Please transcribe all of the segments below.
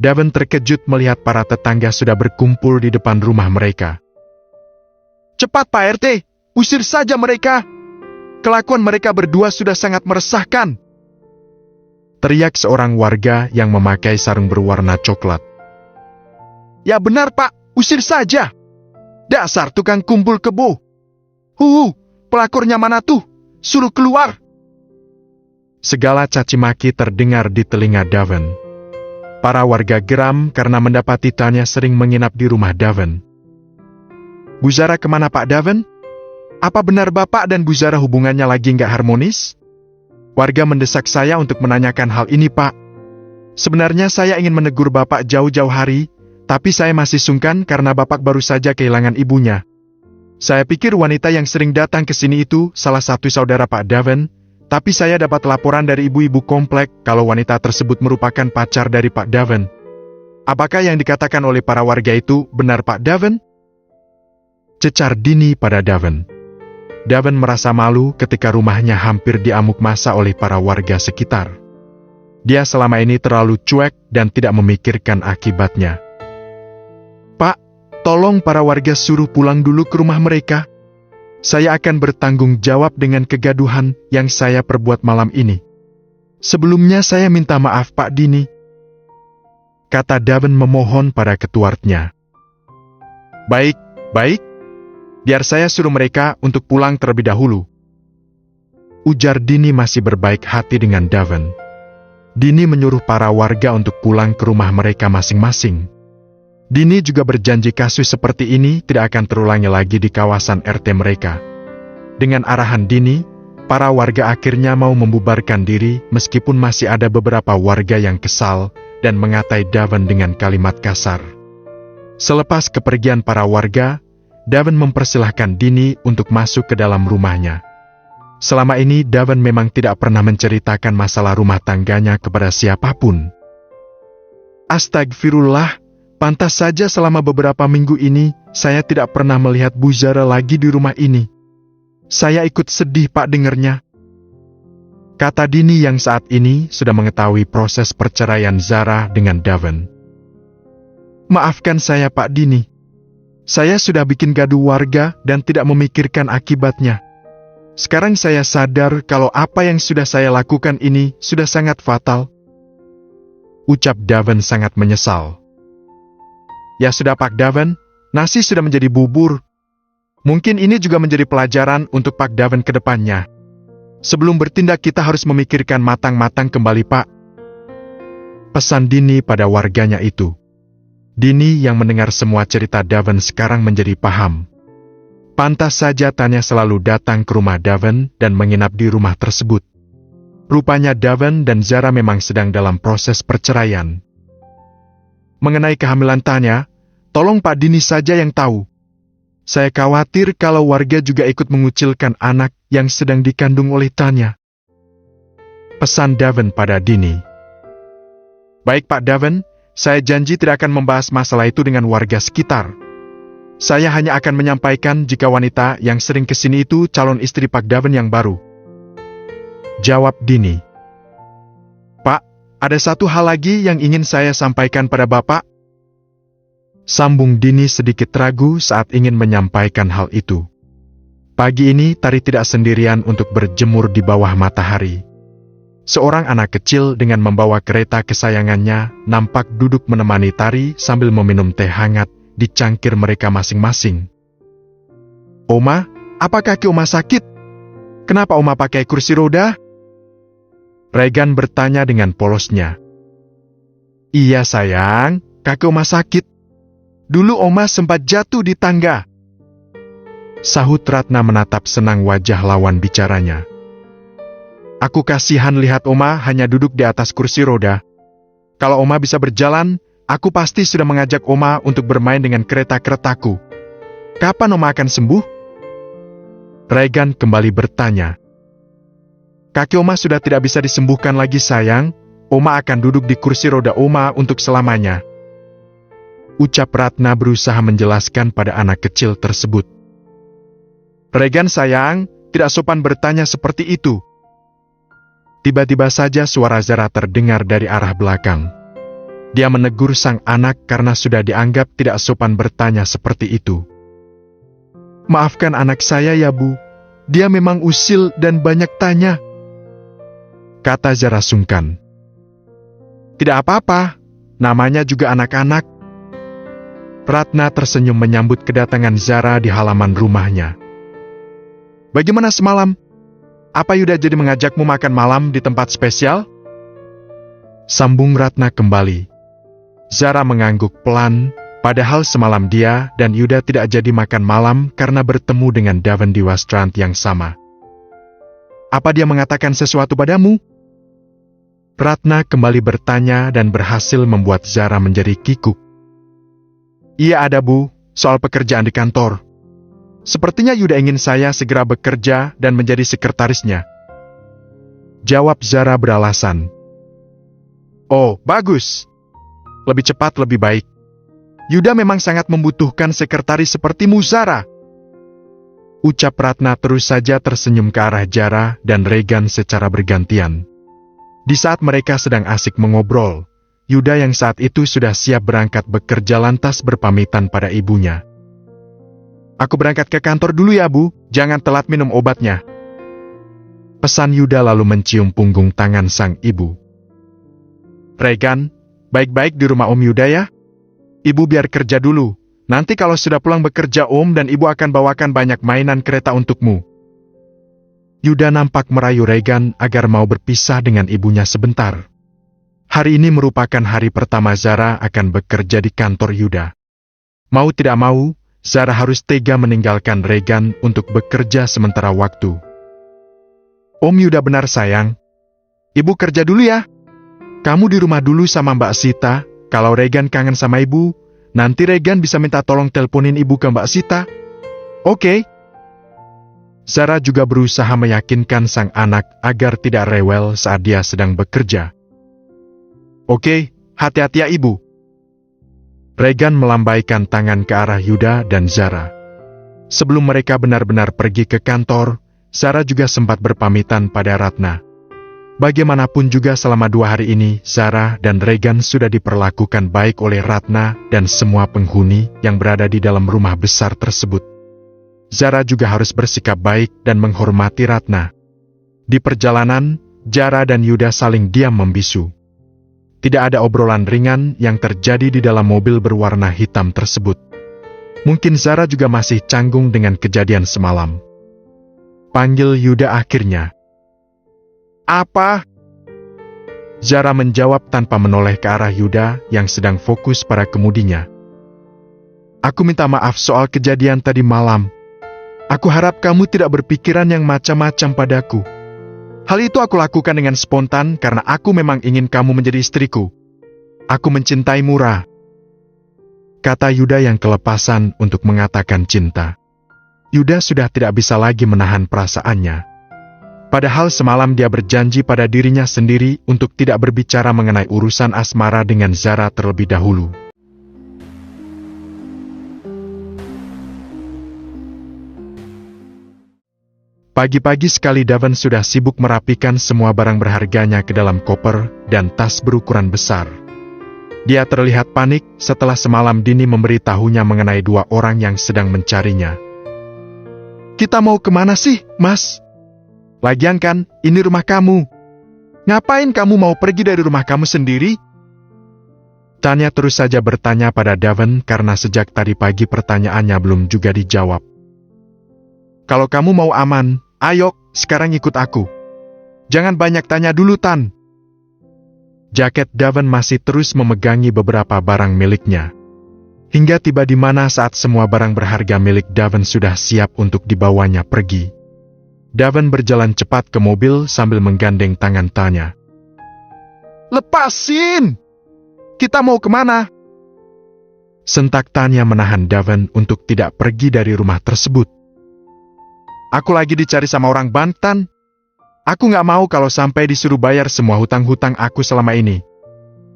Daven terkejut melihat para tetangga sudah berkumpul di depan rumah mereka. "Cepat Pak RT, usir saja mereka. Kelakuan mereka berdua sudah sangat meresahkan," teriak seorang warga yang memakai sarung berwarna coklat. "Ya benar Pak, usir saja. Dasar tukang kumpul kebo. Pelakornya mana tuh? Suruh keluar." Segala caci maki terdengar di telinga Daven. Para warga geram karena mendapati Tanya sering menginap di rumah Daven. "Bu Zara kemana Pak Daven? Apa benar Bapak dan Bu Zara hubungannya lagi nggak harmonis?" Warga mendesak saya untuk menanyakan hal ini Pak. "Sebenarnya saya ingin menegur Bapak jauh-jauh hari, tapi saya masih sungkan karena Bapak baru saja kehilangan ibunya. Saya pikir wanita yang sering datang ke sini itu salah satu saudara Pak Daven, tapi saya dapat laporan dari ibu-ibu komplek kalau wanita tersebut merupakan pacar dari Pak Daven. Apakah yang dikatakan oleh para warga itu benar Pak Daven?" Cecar Dini pada Daven. Daven merasa malu ketika rumahnya hampir diamuk massa oleh para warga sekitar. Dia selama ini terlalu cuek dan tidak memikirkan akibatnya. "Pak, tolong para warga suruh pulang dulu ke rumah mereka. Saya akan bertanggung jawab dengan kegaduhan yang saya perbuat malam ini. Sebelumnya saya minta maaf Pak Dini," kata Daven memohon pada ketuartnya. Baik. Biar saya suruh mereka untuk pulang terlebih dahulu," ujar Dini masih berbaik hati dengan Daven. Dini menyuruh para warga untuk pulang ke rumah mereka masing-masing. Dini juga berjanji kasus seperti ini tidak akan terulangi lagi di kawasan RT mereka. Dengan arahan Dini, para warga akhirnya mau membubarkan diri meskipun masih ada beberapa warga yang kesal dan mengatai Daven dengan kalimat kasar. Selepas kepergian para warga, Daven mempersilahkan Dini untuk masuk ke dalam rumahnya. Selama ini Daven memang tidak pernah menceritakan masalah rumah tangganya kepada siapapun. "Astagfirullah, pantas saja selama beberapa minggu ini saya tidak pernah melihat Bu Zara lagi di rumah ini. Saya ikut sedih Pak dengernya," kata Dini yang saat ini sudah mengetahui proses perceraian Zara dengan Daven. "Maafkan saya Pak Dini. Saya sudah bikin gaduh warga dan tidak memikirkan akibatnya. Sekarang saya sadar kalau apa yang sudah saya lakukan ini sudah sangat fatal," ucap Daven sangat menyesal. "Ya sudah Pak Daven, nasi sudah menjadi bubur. Mungkin ini juga menjadi pelajaran untuk Pak Daven ke depannya. Sebelum bertindak kita harus memikirkan matang-matang kembali Pak," pesan Dini pada warganya itu. Dini yang mendengar semua cerita Daven sekarang menjadi paham. Pantas saja Tanya selalu datang ke rumah Daven dan menginap di rumah tersebut. Rupanya Daven dan Zara memang sedang dalam proses perceraian. Mengenai kehamilan Tanya, tolong Pak Dini saja yang tahu. Saya khawatir kalau warga juga ikut mengucilkan anak yang sedang dikandung oleh Tanya, pesan Daven pada Dini. "Baik Pak Daven, saya janji tidak akan membahas masalah itu dengan warga sekitar. Saya hanya akan menyampaikan jika wanita yang sering kesini itu calon istri Pak Daven yang baru," jawab Dini. "Pak, ada satu hal lagi yang ingin saya sampaikan pada Bapak," sambung Dini sedikit ragu saat ingin menyampaikan hal itu. Pagi ini Tari tidak sendirian untuk berjemur di bawah matahari. Seorang anak kecil dengan membawa kereta kesayangannya nampak duduk menemani Tari sambil meminum teh hangat di cangkir mereka masing-masing. "Oma, apa kaki Oma sakit? Kenapa Oma pakai kursi roda?" Regan bertanya dengan polosnya. "Iya sayang, kaki Oma sakit. Dulu Oma sempat jatuh di tangga," sahut Ratna menatap senang wajah lawan bicaranya. "Aku kasihan lihat Oma hanya duduk di atas kursi roda. Kalau Oma bisa berjalan, aku pasti sudah mengajak Oma untuk bermain dengan kereta-keretaku. Kapan Oma akan sembuh?" Regan kembali bertanya. "Kaki Oma sudah tidak bisa disembuhkan lagi sayang. Oma akan duduk di kursi roda Oma untuk selamanya," ucap Ratna berusaha menjelaskan pada anak kecil tersebut. "Regan sayang, tidak sopan bertanya seperti itu." Tiba-tiba saja suara Zara terdengar dari arah belakang. Dia menegur sang anak karena sudah dianggap tidak sopan bertanya seperti itu. "Maafkan anak saya ya Bu, dia memang usil dan banyak tanya," kata Zara sungkan. "Tidak apa-apa, namanya juga anak-anak." Ratna tersenyum menyambut kedatangan Zara di halaman rumahnya. "Bagaimana semalam? Apa Yuda jadi mengajakmu makan malam di tempat spesial?" Sambung Ratna kembali. Zara mengangguk pelan, padahal semalam dia dan Yuda tidak jadi makan malam karena bertemu dengan Daven di wastrand yang sama. "Apa dia mengatakan sesuatu padamu?" Ratna kembali bertanya dan berhasil membuat Zara menjadi kikuk. "Iya ada Bu, soal pekerjaan di kantor. Sepertinya Yuda ingin saya segera bekerja dan menjadi sekretarisnya," jawab Zara beralasan. "Oh, bagus. Lebih cepat lebih baik. Yuda memang sangat membutuhkan sekretaris sepertimu, Zara," ucap Ratna terus saja tersenyum ke arah Zara dan Regan secara bergantian. Di saat mereka sedang asik mengobrol, Yuda yang saat itu sudah siap berangkat bekerja lantas berpamitan pada ibunya. "Aku berangkat ke kantor dulu ya Bu, jangan telat minum obatnya," pesan Yuda lalu mencium punggung tangan sang ibu. "Regan, baik-baik di rumah Om Yuda ya. Ibu biar kerja dulu, nanti kalau sudah pulang bekerja Om dan Ibu akan bawakan banyak mainan kereta untukmu." Yuda nampak merayu Regan agar mau berpisah dengan ibunya sebentar. Hari ini merupakan hari pertama Zara akan bekerja di kantor Yuda. Mau tidak mau, Zara harus tega meninggalkan Regan untuk bekerja sementara waktu. "Om Yuda benar sayang. Ibu kerja dulu ya. Kamu di rumah dulu sama Mbak Sita, kalau Regan kangen sama ibu, nanti Regan bisa minta tolong teleponin ibu ke Mbak Sita. Oke?" Zara juga berusaha meyakinkan sang anak agar tidak rewel saat dia sedang bekerja. "Oke, hati-hati ya ibu." Regan melambaikan tangan ke arah Yuda dan Zara. Sebelum mereka benar-benar pergi ke kantor, Zara juga sempat berpamitan pada Ratna. Bagaimanapun juga selama 2 hari ini, Zara dan Regan sudah diperlakukan baik oleh Ratna dan semua penghuni yang berada di dalam rumah besar tersebut. Zara juga harus bersikap baik dan menghormati Ratna. Di perjalanan, Zara dan Yuda saling diam membisu. Tidak ada obrolan ringan yang terjadi di dalam mobil berwarna hitam tersebut. Mungkin Zara juga masih canggung dengan kejadian semalam. Panggil Yuda akhirnya. "Apa?" Zara menjawab tanpa menoleh ke arah Yuda yang sedang fokus pada kemudinya. "Aku minta maaf soal kejadian tadi malam. Aku harap kamu tidak berpikiran yang macam-macam padaku. Hal itu aku lakukan dengan spontan karena aku memang ingin kamu menjadi istriku. Aku mencintai Mura," kata Yuda yang kelepasan untuk mengatakan cinta. Yuda sudah tidak bisa lagi menahan perasaannya. Padahal semalam dia berjanji pada dirinya sendiri untuk tidak berbicara mengenai urusan asmara dengan Zara terlebih dahulu. Pagi-pagi sekali Daven sudah sibuk merapikan semua barang berharganya ke dalam koper dan tas berukuran besar. Dia terlihat panik setelah semalam Dini memberitahunya mengenai 2 orang yang sedang mencarinya. "Kita mau kemana sih, Mas? Lagian kan, ini rumah kamu. Ngapain kamu mau pergi dari rumah kamu sendiri?" Tanya terus saja bertanya pada Daven karena sejak tadi pagi pertanyaannya belum juga dijawab. "Kalau kamu mau aman, ayo, sekarang ikut aku. Jangan banyak tanya dulu, Tan." Jaket Daven masih terus memegangi beberapa barang miliknya. Hingga tiba di mana saat semua barang berharga milik Daven sudah siap untuk dibawanya pergi. Daven berjalan cepat ke mobil sambil menggandeng tangan Tanya. "Lepasin! Kita mau kemana?" Sentak Tanya menahan Daven untuk tidak pergi dari rumah tersebut. "Aku lagi dicari sama orang Banten. Aku nggak mau kalau sampai disuruh bayar semua hutang-hutang aku selama ini.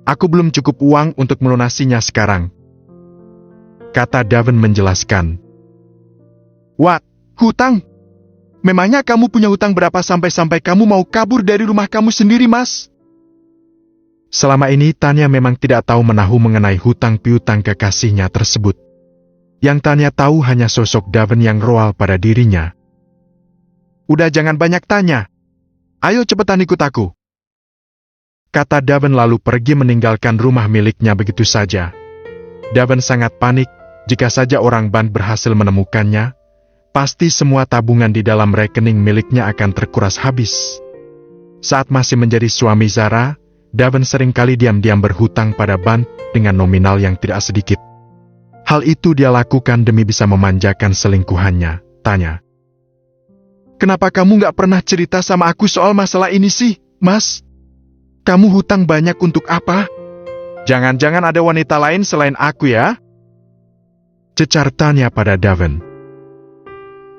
Aku belum cukup uang untuk melunasinya sekarang," kata Daven menjelaskan. "What? Hutang? Memangnya kamu punya hutang berapa sampai kamu mau kabur dari rumah kamu sendiri, Mas?" Selama ini Tanya memang tidak tahu menahu mengenai hutang piutang kekasihnya tersebut. Yang Tanya tahu hanya sosok Daven yang roal pada dirinya. "Udah jangan banyak tanya. Ayo cepetan ikut aku," kata Daven lalu pergi meninggalkan rumah miliknya begitu saja. Daven sangat panik, jika saja orang bank berhasil menemukannya, pasti semua tabungan di dalam rekening miliknya akan terkuras habis. Saat masih menjadi suami Zara, Daven seringkali diam-diam berhutang pada bank dengan nominal yang tidak sedikit. Hal itu dia lakukan demi bisa memanjakan selingkuhannya. Tanya, "Kenapa kamu gak pernah cerita sama aku soal masalah ini sih, Mas? Kamu hutang banyak untuk apa? Jangan-jangan ada wanita lain selain aku ya?" cecar Tanya pada Daven.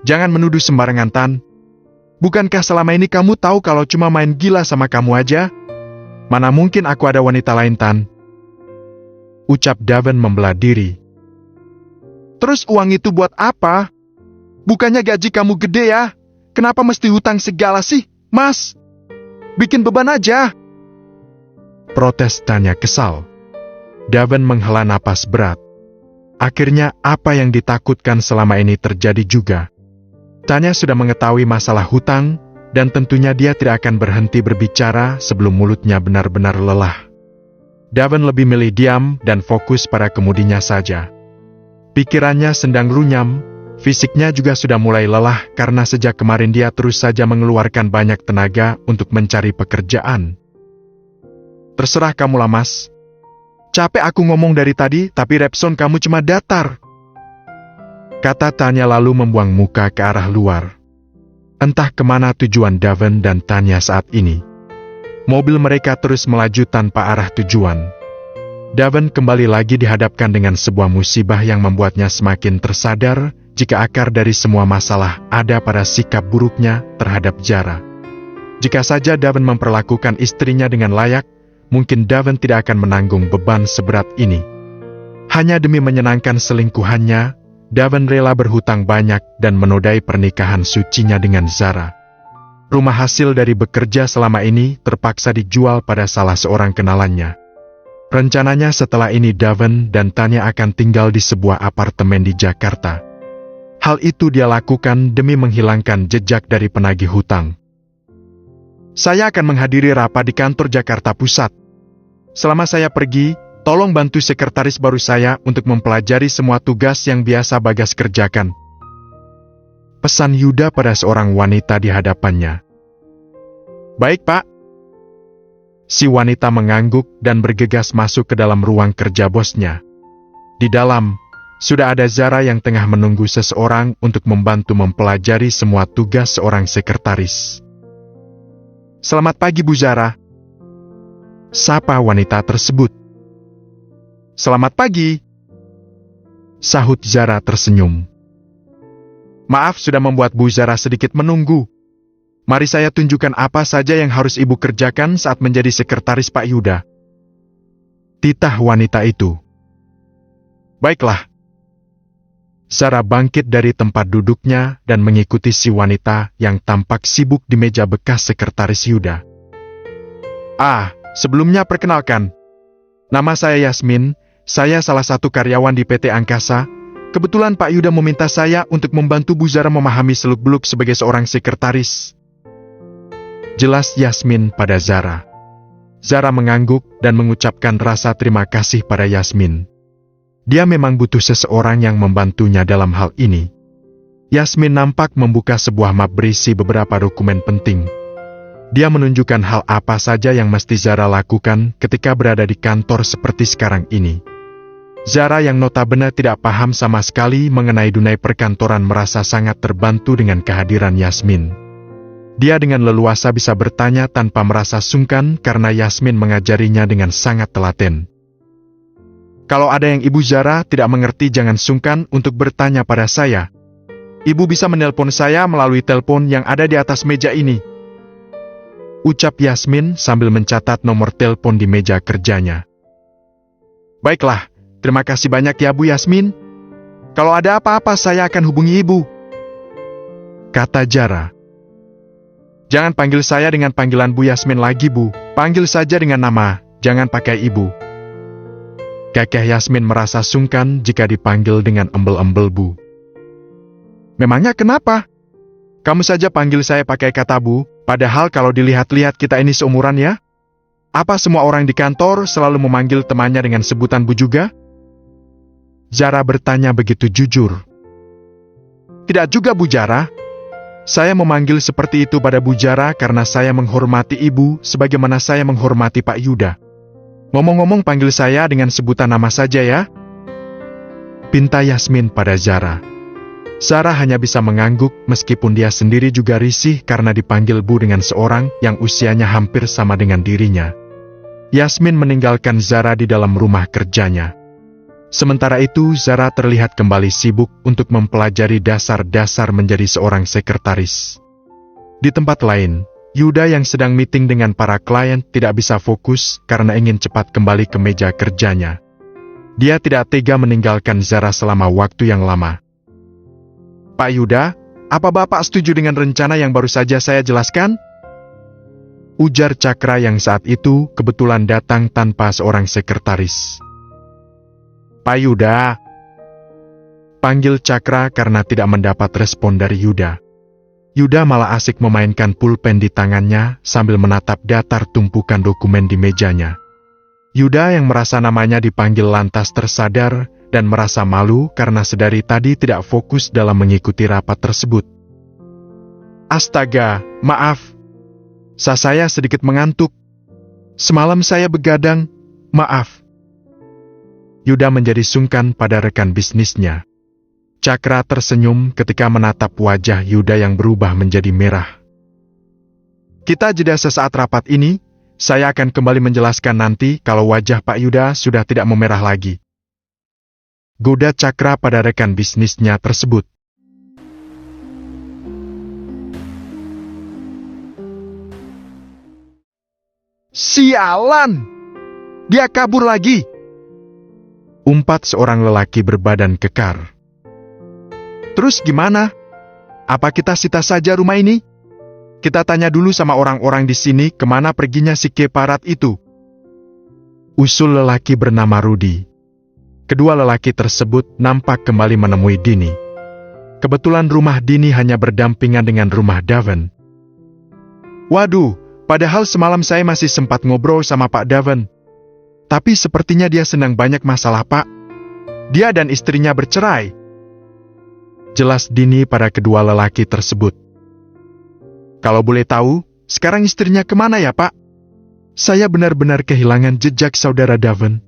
"Jangan menuduh sembarangan, Tan. Bukankah selama ini kamu tahu kalau cuma main gila sama kamu aja? Mana mungkin aku ada wanita lain, Tan?" ucap Daven membelah diri. "Terus uang itu buat apa? Bukannya gaji kamu gede ya? Kenapa mesti hutang segala sih, Mas? Bikin beban aja," protes Tanya kesal. Daven menghela napas berat. Akhirnya apa yang ditakutkan selama ini terjadi juga. Tanya sudah mengetahui masalah hutang, dan tentunya dia tidak akan berhenti berbicara sebelum mulutnya benar-benar lelah. Daven lebih milih diam dan fokus pada kemudinya saja. Pikirannya sedang runyam, fisiknya juga sudah mulai lelah karena sejak kemarin dia terus saja mengeluarkan banyak tenaga untuk mencari pekerjaan. "Terserah kamu lah, Mas. Capek aku ngomong dari tadi, tapi respon kamu cuma datar," kata Tanya lalu membuang muka ke arah luar. Entah kemana tujuan Daven dan Tanya saat ini. Mobil mereka terus melaju tanpa arah tujuan. Daven kembali lagi dihadapkan dengan sebuah musibah yang membuatnya semakin tersadar jika akar dari semua masalah ada pada sikap buruknya terhadap Zara. Jika saja Daven memperlakukan istrinya dengan layak, mungkin Daven tidak akan menanggung beban seberat ini. Hanya demi menyenangkan selingkuhannya, Daven rela berhutang banyak dan menodai pernikahan sucinya dengan Zara. Rumah hasil dari bekerja selama ini terpaksa dijual pada salah seorang kenalannya. Rencananya setelah ini Daven dan Tanya akan tinggal di sebuah apartemen di Jakarta. Hal itu dia lakukan demi menghilangkan jejak dari penagih hutang. "Saya akan menghadiri rapat di kantor Jakarta Pusat. Selama saya pergi, tolong bantu sekretaris baru saya untuk mempelajari semua tugas yang biasa Bagas kerjakan," pesan Yuda pada seorang wanita di hadapannya. "Baik, Pak." Si wanita mengangguk dan bergegas masuk ke dalam ruang kerja bosnya. Di dalam, sudah ada Zara yang tengah menunggu seseorang untuk membantu mempelajari semua tugas seorang sekretaris. "Selamat pagi, Bu Zara," sapa wanita tersebut. "Selamat pagi," sahut Zara tersenyum. "Maaf sudah membuat Bu Zara sedikit menunggu. Mari saya tunjukkan apa saja yang harus Ibu kerjakan saat menjadi sekretaris Pak Yuda," titah wanita itu. "Baiklah." Zara bangkit dari tempat duduknya dan mengikuti si wanita yang tampak sibuk di meja bekas sekretaris Yuda. Sebelumnya perkenalkan. Nama saya Yasmin, saya salah satu karyawan di PT Angkasa. Kebetulan Pak Yuda meminta saya untuk membantu Bu Zara memahami seluk-beluk sebagai seorang sekretaris," jelas Yasmin pada Zara. Zara mengangguk dan mengucapkan rasa terima kasih pada Yasmin. Dia memang butuh seseorang yang membantunya dalam hal ini. Yasmin nampak membuka sebuah map berisi beberapa dokumen penting. Dia menunjukkan hal apa saja yang mesti Zara lakukan ketika berada di kantor seperti sekarang ini. Zara yang notabene tidak paham sama sekali mengenai dunia perkantoran merasa sangat terbantu dengan kehadiran Yasmin. Dia dengan leluasa bisa bertanya tanpa merasa sungkan karena Yasmin mengajarinya dengan sangat telaten. "Kalau ada yang Ibu Zara tidak mengerti jangan sungkan untuk bertanya pada saya. Ibu bisa menelpon saya melalui telepon yang ada di atas meja ini," ucap Yasmin sambil mencatat nomor telepon di meja kerjanya. "Baiklah, terima kasih banyak ya Bu Yasmin. Kalau ada apa-apa saya akan hubungi Ibu," kata Zara. "Jangan panggil saya dengan panggilan Bu Yasmin lagi, Bu. Panggil saja dengan nama jangan pakai ibu. Kekeh Yasmin merasa sungkan jika dipanggil dengan embel-embel bu. Memangnya kenapa? Kamu saja panggil saya pakai kata bu, padahal kalau dilihat-lihat kita ini seumuran ya? Apa semua orang di kantor selalu memanggil temannya dengan sebutan bu juga? Zara bertanya begitu jujur. Tidak juga Bu Zara. Saya memanggil seperti itu pada Bu Zara karena saya menghormati ibu sebagaimana saya menghormati Pak Yuda. Ngomong-ngomong panggil saya dengan sebutan nama saja ya. Pinta Yasmin pada Zara. Zara hanya bisa mengangguk meskipun dia sendiri juga risih karena dipanggil Bu dengan seorang yang usianya hampir sama dengan dirinya. Yasmin meninggalkan Zara di dalam rumah kerjanya. Sementara itu, Zara terlihat kembali sibuk untuk mempelajari dasar-dasar menjadi seorang sekretaris. Di tempat lain, Yuda yang sedang meeting dengan para klien tidak bisa fokus karena ingin cepat kembali ke meja kerjanya. Dia tidak tega meninggalkan Zara selama waktu yang lama. Pak Yuda, apa Bapak setuju dengan rencana yang baru saja saya jelaskan? Ujar Cakra yang saat itu kebetulan datang tanpa seorang sekretaris. Pak Yuda. Panggil Cakra karena tidak mendapat respon dari Yuda. Yuda malah asik memainkan pulpen di tangannya sambil menatap datar tumpukan dokumen di mejanya. Yuda yang merasa namanya dipanggil lantas tersadar dan merasa malu karena sedari tadi tidak fokus dalam mengikuti rapat tersebut. Astaga, maaf. Saya sedikit mengantuk. Semalam saya begadang, maaf. Yuda menjadi sungkan pada rekan bisnisnya. Cakra tersenyum ketika menatap wajah Yuda yang berubah menjadi merah. Kita jeda sesaat rapat ini, saya akan kembali menjelaskan nanti kalau wajah Pak Yuda sudah tidak memerah lagi. Goda Cakra pada rekan bisnisnya tersebut. Sialan! Dia kabur lagi! Umpat seorang lelaki berbadan kekar. Terus gimana? Apa kita sita saja rumah ini? Kita tanya dulu sama orang-orang di sini kemana perginya si keparat itu. Usul lelaki bernama Rudi. Kedua lelaki tersebut nampak kembali menemui Dini. Kebetulan rumah Dini hanya berdampingan dengan rumah Daven. Waduh, padahal semalam saya masih sempat ngobrol sama Pak Daven. Tapi sepertinya dia sedang banyak masalah, Pak. Dia dan istrinya bercerai. Jelas Dini pada kedua lelaki tersebut. Kalau boleh tahu, sekarang istrinya kemana ya, Pak? Saya benar-benar kehilangan jejak saudara Daven.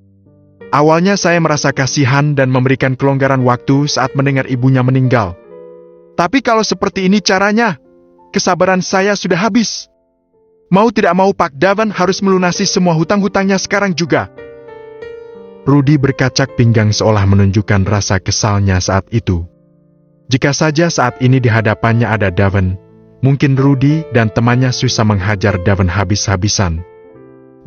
Awalnya saya merasa kasihan dan memberikan kelonggaran waktu saat mendengar ibunya meninggal. Tapi kalau seperti ini caranya, kesabaran saya sudah habis. Mau tidak mau Pak Daven harus melunasi semua hutang-hutangnya sekarang juga. Rudi berkacak pinggang seolah menunjukkan rasa kesalnya saat itu. Jika saja saat ini di hadapannya ada Daven, mungkin Rudi dan temannya susah menghajar Daven habis-habisan.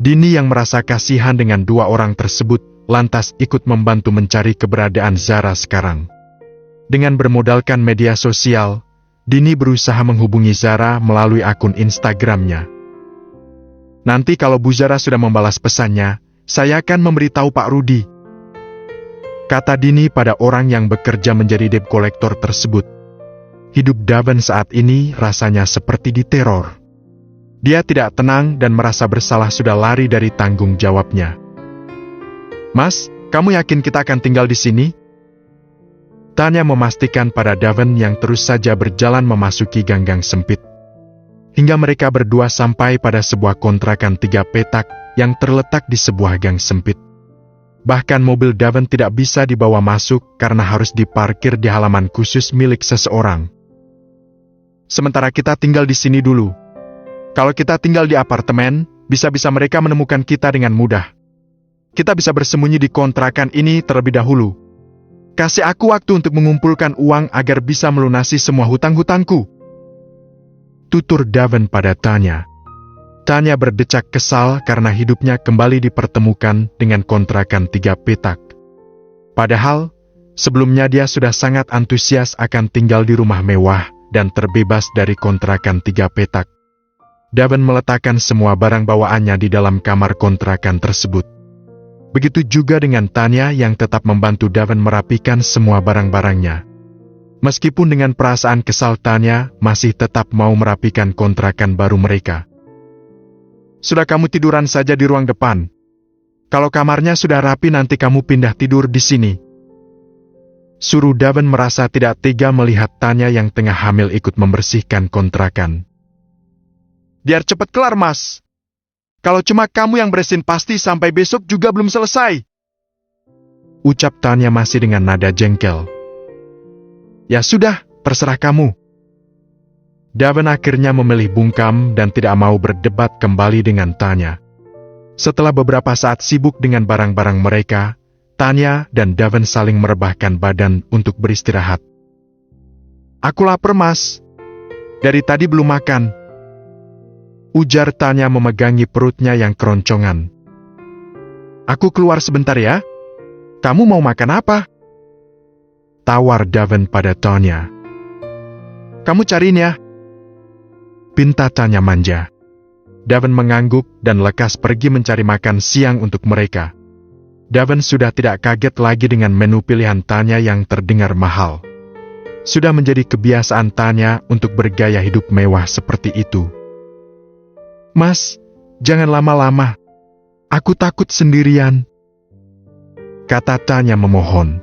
Dini yang merasa kasihan dengan dua orang tersebut, lantas ikut membantu mencari keberadaan Zara sekarang. Dengan bermodalkan media sosial, Dini berusaha menghubungi Zara melalui akun Instagramnya. Nanti kalau Bu Zara sudah membalas pesannya, saya akan memberitahu Pak Rudi. Kata Dini pada orang yang bekerja menjadi debt collector tersebut. Hidup Daven saat ini rasanya seperti diteror. Dia tidak tenang dan merasa bersalah sudah lari dari tanggung jawabnya. Mas, kamu yakin kita akan tinggal di sini? Tanya memastikan pada Daven yang terus saja berjalan memasuki ganggang sempit. Hingga mereka berdua sampai pada sebuah kontrakan 3 petak yang terletak di sebuah gang sempit. Bahkan mobil Daven tidak bisa dibawa masuk karena harus diparkir di halaman khusus milik seseorang. Sementara kita tinggal di sini dulu. Kalau kita tinggal di apartemen, bisa-bisa mereka menemukan kita dengan mudah. Kita bisa bersembunyi di kontrakan ini terlebih dahulu. Kasih aku waktu untuk mengumpulkan uang agar bisa melunasi semua hutang-hutangku. Tutur Daven pada Tanya. Tanya berdecak kesal karena hidupnya kembali dipertemukan dengan kontrakan 3 petak. Padahal, sebelumnya dia sudah sangat antusias akan tinggal di rumah mewah dan terbebas dari kontrakan 3 petak. Daven meletakkan semua barang bawaannya di dalam kamar kontrakan tersebut. Begitu juga dengan Tanya yang tetap membantu Daven merapikan semua barang-barangnya. Meskipun dengan perasaan kesal, Tanya masih tetap mau merapikan kontrakan baru mereka. Sudah, kamu tiduran saja di ruang depan. Kalau kamarnya sudah rapi nanti kamu pindah tidur di sini. Suruh Daven merasa tidak tega melihat Tanya yang tengah hamil ikut membersihkan kontrakan. Biar cepat kelar, Mas. Kalau cuma kamu yang beresin pasti sampai besok juga belum selesai. Ucap Tanya masih dengan nada jengkel. Ya sudah, terserah kamu. Daven akhirnya memilih bungkam dan tidak mau berdebat kembali dengan Tanya. Setelah beberapa saat sibuk dengan barang-barang mereka, Tanya dan Daven saling merebahkan badan untuk beristirahat. Aku lapar, Mas. Dari tadi belum makan. Ujar Tanya memegangi perutnya yang keroncongan. Aku keluar sebentar ya. Kamu mau makan apa? Tawar Daven pada Tanya. Kamu cariin ya. Pinta Tanya manja. Daven mengangguk dan lekas pergi mencari makan siang untuk mereka. Daven sudah tidak kaget lagi dengan menu pilihan Tanya yang terdengar mahal. Sudah menjadi kebiasaan Tanya untuk bergaya hidup mewah seperti itu. Mas, jangan lama-lama. Aku takut sendirian. Kata Tanya memohon.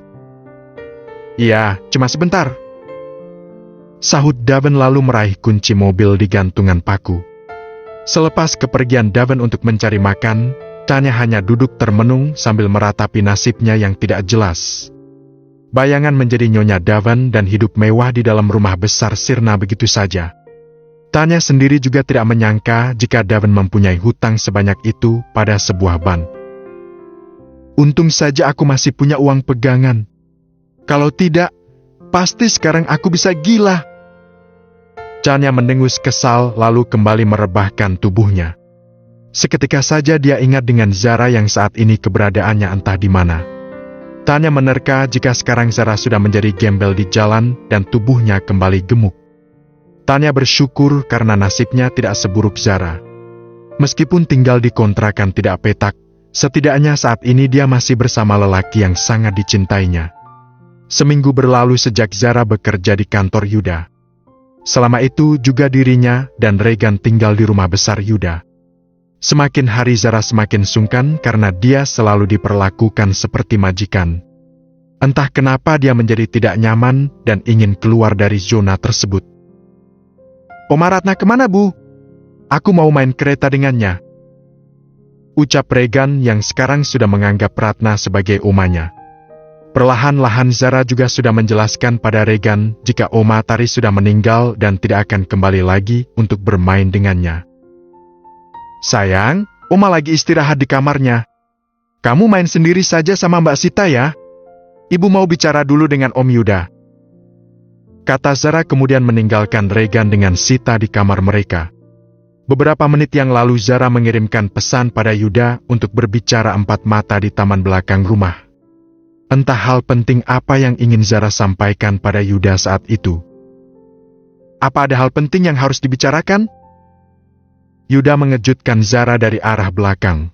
Iya, cuma sebentar. Sahut Daven lalu meraih kunci mobil di gantungan paku. Selepas kepergian Daven untuk mencari makan, Tanya hanya duduk termenung sambil meratapi nasibnya yang tidak jelas. Bayangan menjadi Nyonya Daven dan hidup mewah di dalam rumah besar sirna begitu saja. Tanya sendiri juga tidak menyangka jika Daven mempunyai hutang sebanyak itu pada sebuah bank. Untung saja aku masih punya uang pegangan. Kalau tidak, pasti sekarang aku bisa gila. Tanya mendengus kesal lalu kembali merebahkan tubuhnya. Seketika saja dia ingat dengan Zara yang saat ini keberadaannya entah di mana. Tanya menerka jika sekarang Zara sudah menjadi gembel di jalan dan tubuhnya kembali gemuk. Tanya bersyukur karena nasibnya tidak seburuk Zara. Meskipun tinggal di kontrakan tidak petak, setidaknya saat ini dia masih bersama lelaki yang sangat dicintainya. Seminggu berlalu sejak Zara bekerja di kantor Yuda. Selama itu juga dirinya dan Regan tinggal di rumah besar Yuda. Semakin hari Zara semakin sungkan karena dia selalu diperlakukan seperti majikan. Entah kenapa dia menjadi tidak nyaman dan ingin keluar dari zona tersebut. Oma Ratna kemana, Bu? Aku mau main kereta dengannya. Ucap Regan yang sekarang sudah menganggap Ratna sebagai omanya. Perlahan-lahan Zara juga sudah menjelaskan pada Regan jika Oma Tari sudah meninggal dan tidak akan kembali lagi untuk bermain dengannya. Sayang, Oma lagi istirahat di kamarnya. Kamu main sendiri saja sama Mbak Sita ya. Ibu mau bicara dulu dengan Om Yuda. Kata Zara kemudian meninggalkan Regan dengan Sita di kamar mereka. Beberapa menit yang lalu Zara mengirimkan pesan pada Yuda untuk berbicara empat mata di taman belakang rumah. Entah hal penting apa yang ingin Zara sampaikan pada Yuda saat itu. Apa ada hal penting yang harus dibicarakan? Yuda mengejutkan Zara dari arah belakang.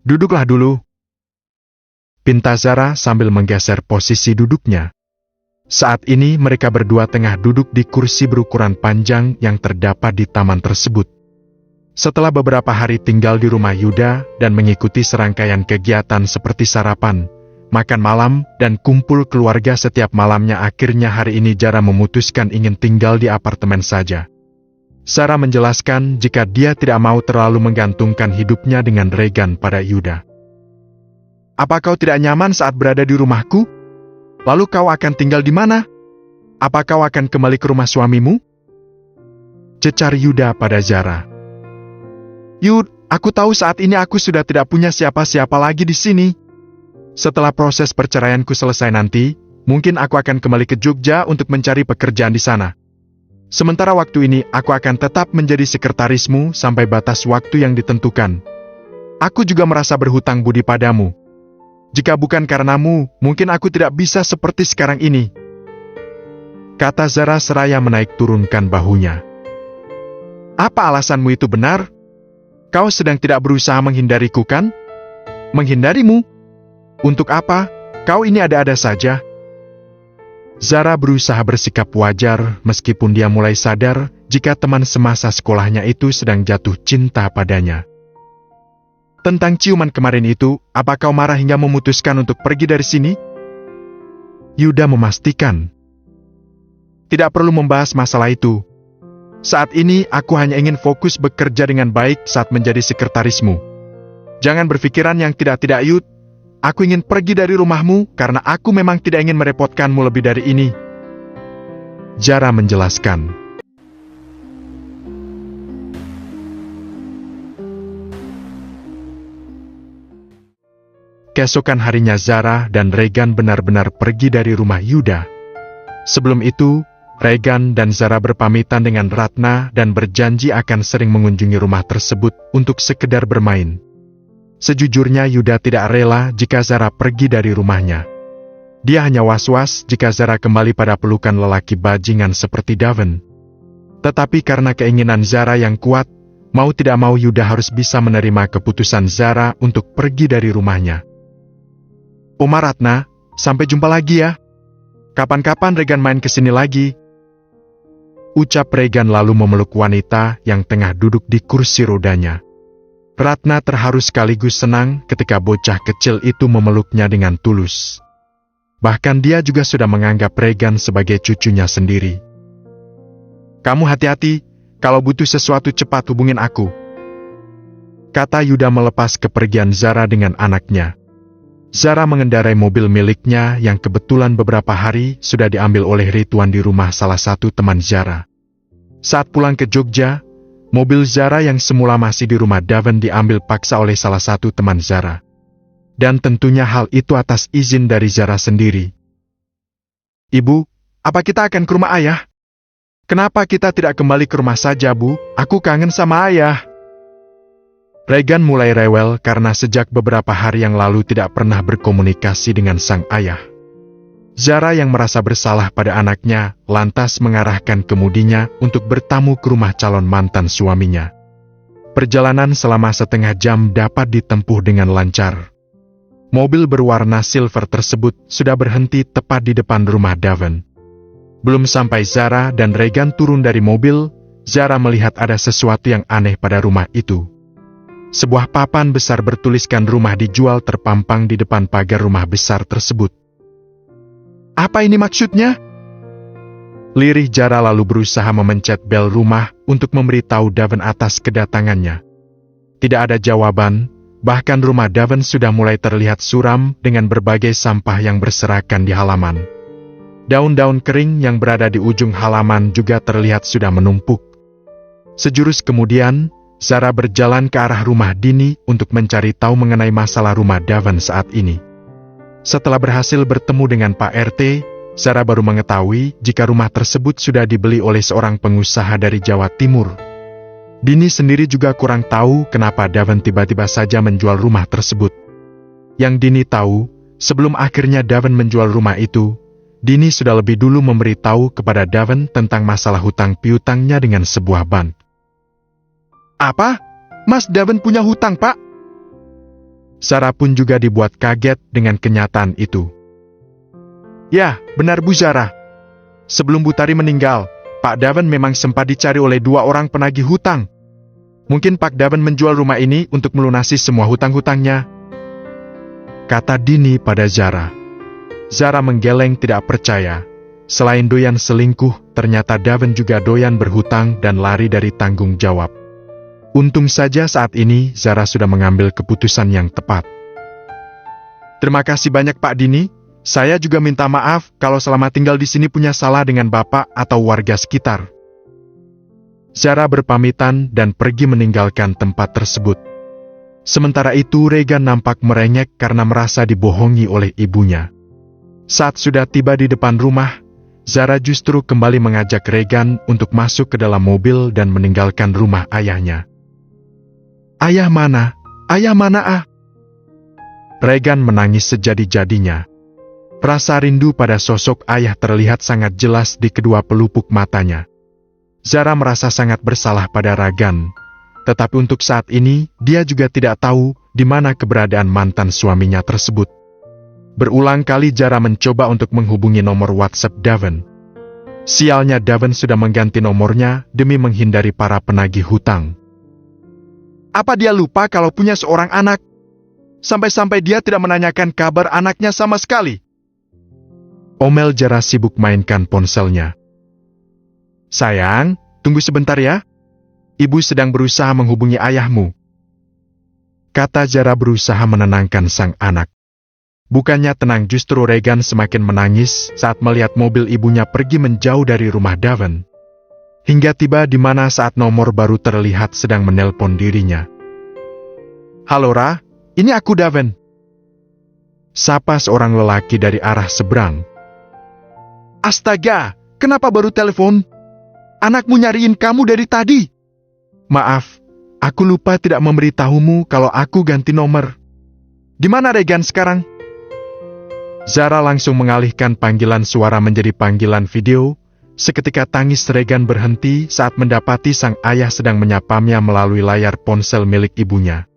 Duduklah dulu. Pinta Zara sambil menggeser posisi duduknya. Saat ini mereka berdua tengah duduk di kursi berukuran panjang yang terdapat di taman tersebut. Setelah beberapa hari tinggal di rumah Yuda dan mengikuti serangkaian kegiatan seperti sarapan, makan malam, dan kumpul keluarga setiap malamnya, akhirnya hari ini Zara memutuskan ingin tinggal di apartemen saja. Zara menjelaskan jika dia tidak mau terlalu menggantungkan hidupnya dengan Regan pada Yuda. Apa kau tidak nyaman saat berada di rumahku? Lalu kau akan tinggal di mana? Apa kau akan kembali ke rumah suamimu? Cecar Yuda pada Zara. Yud, aku tahu saat ini aku sudah tidak punya siapa-siapa lagi di sini. Setelah proses perceraianku selesai nanti, mungkin aku akan kembali ke Jogja untuk mencari pekerjaan di sana. Sementara waktu ini, aku akan tetap menjadi sekretarismu sampai batas waktu yang ditentukan. Aku juga merasa berhutang budi padamu. Jika bukan karenamu, mungkin aku tidak bisa seperti sekarang ini. Kata Zara seraya menaik turunkan bahunya. Apa alasanmu itu benar? Kau sedang tidak berusaha menghindariku kan? Menghindarimu? Untuk apa? Kau ini ada-ada saja. Zara berusaha bersikap wajar meskipun dia mulai sadar jika teman semasa sekolahnya itu sedang jatuh cinta padanya. Tentang ciuman kemarin itu, apa kau marah hingga memutuskan untuk pergi dari sini? Yuda memastikan. Tidak perlu membahas masalah itu. Saat ini aku hanya ingin fokus bekerja dengan baik saat menjadi sekretarismu. Jangan berpikiran yang tidak-tidak, Yud. Aku ingin pergi dari rumahmu karena aku memang tidak ingin merepotkanmu lebih dari ini. Zara menjelaskan. Keesokan harinya Zara dan Regan benar-benar pergi dari rumah Yuda. Sebelum itu, Regan dan Zara berpamitan dengan Ratna dan berjanji akan sering mengunjungi rumah tersebut untuk sekedar bermain. Sejujurnya Yuda tidak rela jika Zara pergi dari rumahnya. Dia hanya was-was jika Zara kembali pada pelukan lelaki bajingan seperti Daven. Tetapi karena keinginan Zara yang kuat, mau tidak mau Yuda harus bisa menerima keputusan Zara untuk pergi dari rumahnya. Oma Ratna, sampai jumpa lagi ya. Kapan-kapan Regan main kesini lagi. Ucap Regan lalu memeluk wanita yang tengah duduk di kursi rodanya. Ratna terharu sekaligus senang ketika bocah kecil itu memeluknya dengan tulus. Bahkan dia juga sudah menganggap Regan sebagai cucunya sendiri. Kamu hati-hati, kalau butuh sesuatu cepat hubungin aku. Kata Yuda melepas kepergian Zara dengan anaknya. Zara mengendarai mobil miliknya yang kebetulan beberapa hari sudah diambil oleh Ridwan di rumah salah satu teman Zara. Saat pulang ke Jogja, mobil Zara yang semula masih di rumah Daven diambil paksa oleh salah satu teman Zara. Dan tentunya hal itu atas izin dari Zara sendiri. Ibu, apa kita akan ke rumah ayah? Kenapa kita tidak kembali ke rumah saja, Bu? Aku kangen sama ayah. Regan mulai rewel karena sejak beberapa hari yang lalu tidak pernah berkomunikasi dengan sang ayah. Zara yang merasa bersalah pada anaknya, lantas mengarahkan kemudinya untuk bertamu ke rumah calon mantan suaminya. Perjalanan selama setengah jam dapat ditempuh dengan lancar. Mobil berwarna silver tersebut sudah berhenti tepat di depan rumah Daven. Belum sampai Zara dan Regan turun dari mobil, Zara melihat ada sesuatu yang aneh pada rumah itu. Sebuah papan besar bertuliskan rumah dijual terpampang di depan pagar rumah besar tersebut. Apa ini maksudnya? Lirih Zara lalu berusaha memencet bel rumah untuk memberitahu Daven atas kedatangannya. Tidak ada jawaban, bahkan rumah Daven sudah mulai terlihat suram dengan berbagai sampah yang berserakan di halaman. Daun-daun kering yang berada di ujung halaman juga terlihat sudah menumpuk. Sejurus kemudian, Zara berjalan ke arah rumah Dini untuk mencari tahu mengenai masalah rumah Daven saat ini. Setelah berhasil bertemu dengan Pak RT, Zara baru mengetahui jika rumah tersebut sudah dibeli oleh seorang pengusaha dari Jawa Timur. Dini sendiri juga kurang tahu kenapa Daven tiba-tiba saja menjual rumah tersebut. Yang Dini tahu, sebelum akhirnya Daven menjual rumah itu, Dini sudah lebih dulu memberitahu kepada Daven tentang masalah hutang piutangnya dengan sebuah bank. Apa? Mas Daven punya hutang, Pak? Zara pun juga dibuat kaget dengan kenyataan itu. Ya, benar Bu Zara. Sebelum Bu Tari meninggal, Pak Daven memang sempat dicari oleh 2 orang penagih hutang. Mungkin Pak Daven menjual rumah ini untuk melunasi semua hutang-hutangnya. Kata Dini pada Zara. Zara menggeleng tidak percaya. Selain doyan selingkuh, ternyata Daven juga doyan berhutang dan lari dari tanggung jawab. Untung saja saat ini Zara sudah mengambil keputusan yang tepat. Terima kasih banyak Pak Dini. Saya juga minta maaf kalau selama tinggal di sini punya salah dengan Bapak atau warga sekitar. Zara berpamitan dan pergi meninggalkan tempat tersebut. Sementara itu Regan nampak merengek karena merasa dibohongi oleh ibunya. Saat sudah tiba di depan rumah, Zara justru kembali mengajak Regan untuk masuk ke dalam mobil dan meninggalkan rumah ayahnya. Ayah mana? Ayah mana ah? Regan menangis sejadi-jadinya. Rasa rindu pada sosok ayah terlihat sangat jelas di kedua pelupuk matanya. Zara merasa sangat bersalah pada Regan, tetapi untuk saat ini dia juga tidak tahu di mana keberadaan mantan suaminya tersebut. Berulang kali Zara mencoba untuk menghubungi nomor WhatsApp Devon. Sialnya Devon sudah mengganti nomornya demi menghindari para penagih hutang. Apa dia lupa kalau punya seorang anak? Sampai-sampai dia tidak menanyakan kabar anaknya sama sekali. Omel Zara sibuk mainkan ponselnya. Sayang, tunggu sebentar ya. Ibu sedang berusaha menghubungi ayahmu. Kata Zara berusaha menenangkan sang anak. Bukannya tenang, justru Regan semakin menangis saat melihat mobil ibunya pergi menjauh dari rumah Devon. Hingga tiba di mana saat nomor baru terlihat sedang menelpon dirinya. Halo Ra, ini aku Devon. Sapa seorang lelaki dari arah seberang. Astaga, kenapa baru telepon? Anakmu nyariin kamu dari tadi. Maaf, aku lupa tidak memberitahumu kalau aku ganti nomor. Di mana Regan sekarang? Zara langsung mengalihkan panggilan suara menjadi panggilan video. Seketika tangis Regan berhenti saat mendapati sang ayah sedang menyapamnya melalui layar ponsel milik ibunya.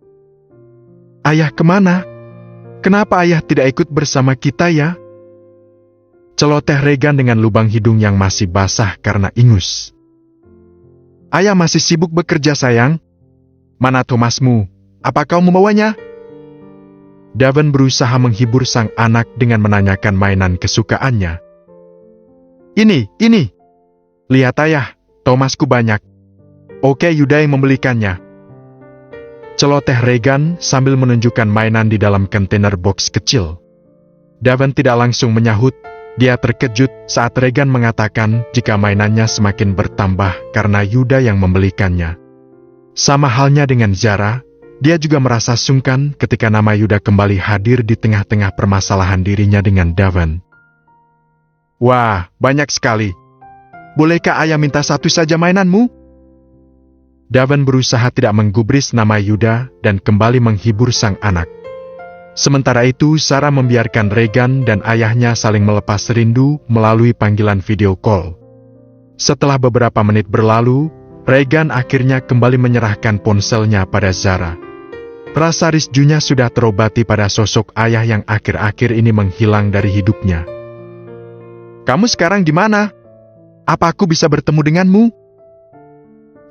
Ayah kemana? Kenapa ayah tidak ikut bersama kita ya? Celoteh Regan dengan lubang hidung yang masih basah karena ingus. Ayah masih sibuk bekerja sayang. Mana Thomasmu? Apa kau membawanya? Devon berusaha menghibur sang anak dengan menanyakan mainan kesukaannya. Ini. Lihat ayah, Thomasku banyak. Oke, Yuda yang membelikannya. Celoteh Regan sambil menunjukkan mainan di dalam kontainer box kecil. Devon tidak langsung menyahut. Dia terkejut saat Regan mengatakan jika mainannya semakin bertambah karena Yuda yang membelikannya. Sama halnya dengan Zara, dia juga merasa sungkan ketika nama Yuda kembali hadir di tengah-tengah permasalahan dirinya dengan Devon. Wah, banyak sekali. Bolehkah ayah minta satu saja mainanmu? Devon berusaha tidak menggubris nama Yuda dan kembali menghibur sang anak. Sementara itu, Sarah membiarkan Regan dan ayahnya saling melepas rindu melalui panggilan video call. Setelah beberapa menit berlalu, Regan akhirnya kembali menyerahkan ponselnya pada Zara. Rasa risjunya sudah terobati pada sosok ayah yang akhir-akhir ini menghilang dari hidupnya. Kamu sekarang di mana? Apa aku bisa bertemu denganmu?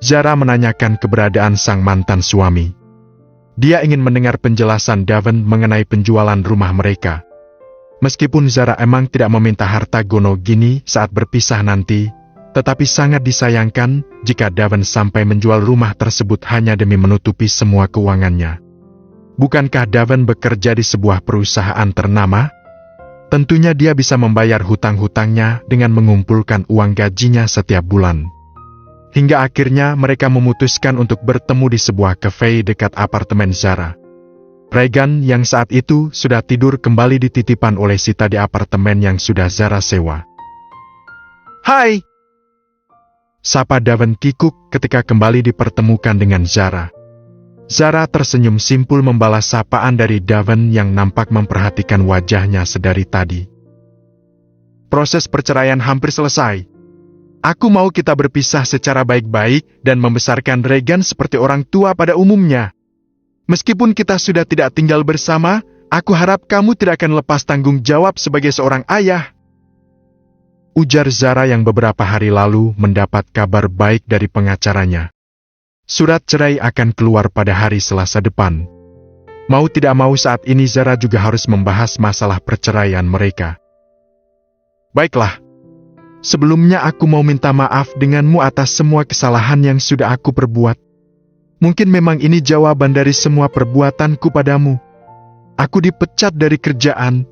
Zara menanyakan keberadaan sang mantan suami. Dia ingin mendengar penjelasan Devon mengenai penjualan rumah mereka. Meskipun Zara emang tidak meminta harta gono gini saat berpisah nanti, tetapi sangat disayangkan jika Devon sampai menjual rumah tersebut hanya demi menutupi semua keuangannya. Bukankah Devon bekerja di sebuah perusahaan ternama? Tentunya dia bisa membayar hutang-hutangnya dengan mengumpulkan uang gajinya setiap bulan. Hingga akhirnya mereka memutuskan untuk bertemu di sebuah kafe dekat apartemen Zara. Regan yang saat itu sudah tidur kembali dititipkan oleh Sita di apartemen yang sudah Zara sewa. Hai! Sapa Devon kikuk ketika kembali dipertemukan dengan Zara. Zara tersenyum simpul membalas sapaan dari Devon yang nampak memperhatikan wajahnya sedari tadi. Proses perceraian hampir selesai. Aku mau kita berpisah secara baik-baik dan membesarkan Regan seperti orang tua pada umumnya. Meskipun kita sudah tidak tinggal bersama, aku harap kamu tidak akan lepas tanggung jawab sebagai seorang ayah. Ujar Zara yang beberapa hari lalu mendapat kabar baik dari pengacaranya. Surat cerai akan keluar pada hari Selasa depan. Mau tidak mau saat ini Zara juga harus membahas masalah perceraian mereka. Baiklah. Sebelumnya aku mau minta maaf denganmu atas semua kesalahan yang sudah aku perbuat. Mungkin memang ini jawaban dari semua perbuatanku padamu. Aku dipecat dari kerjaan,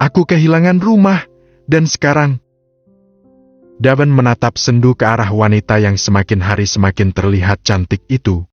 aku kehilangan rumah, dan sekarang... Devon menatap sendu ke arah wanita yang semakin hari semakin terlihat cantik itu.